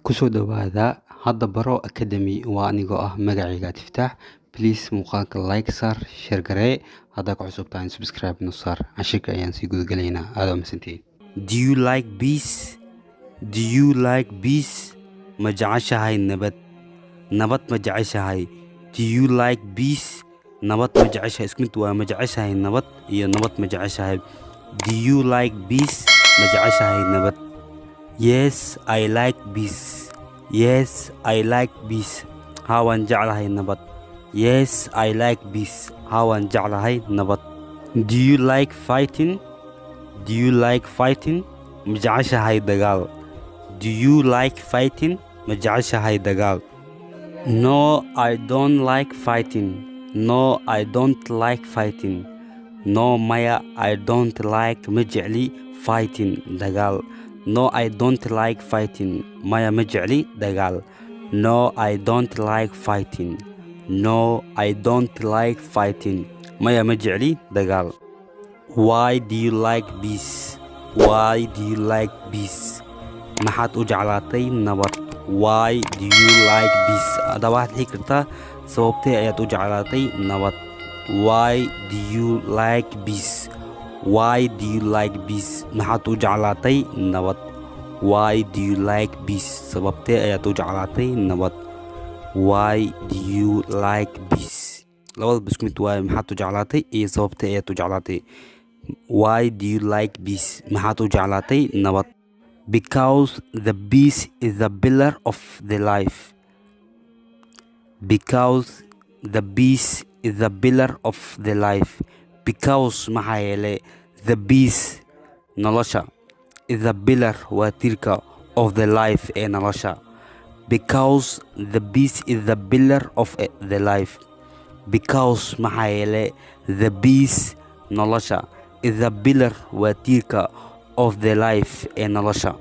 kusoo dhawaada hadda baro academy waa anigoo ah magacayga Qeybta. Please muuqaalka like saar share garee hadda ku cusub tahay subscribe no saar cashirka ayaan sii gudagalaynaa aad u mahadsantihiin. Do you like peace? Do you like peace? ma jeceshahay nabad? Nabad ma jeceshahay? Do you like peace? nabad ma jeceshahay? isku mid waa ma jeceshahay nabad iyo nabad ma jeceshahay. Do you like peace? ma jeceshahay nabad? Yes, I like peace. Yes, I like peace. Waan jeclahay nabad. Yes, I like peace. waan jeclahay nabad. Do you like fighting? Do you like fighting? ma jeceshahay dagaal? Do you like fighting? ma jeceshahay dagaal? No, I don't like fighting. No, I don't like fighting. No, maya, I don't like ma jecli fighting dagaal. No, I don't like fighting. Maya ma jecli dagaal. No, I don't like fighting. No, I don't like fighting. Maya ma jecli dagaal. Why do you like peace? Why do you like peace? maxaad u jeclaatay nabad? Why do you like peace? Hadda waxaad dhihi kartaa sababtee ayaad u jeclaatay nabad. Why do you like peace? Why do you like peace? maxaad u jeclaatay nabad? Why do you like peace? sababtee ayaad u jeclaatay nabad? Why do you like peace? labadaba isku mid waaye, maxaad u jeclaatay iyo sababtee ayaad u jeclaatay. Why do you like peace? maxaad u jeclaatay nabad? Because the peace is the pillar of the life. Because the peace is the pillar of the life. Because maxaa yeelay the peace nolosha is the pillar waa tiirka of the life ee nolosha. Because the peace is the pillar of the life. Because maxaa yeelay the peace nolosha is the pillar waa tiirka of the life ee nolosha.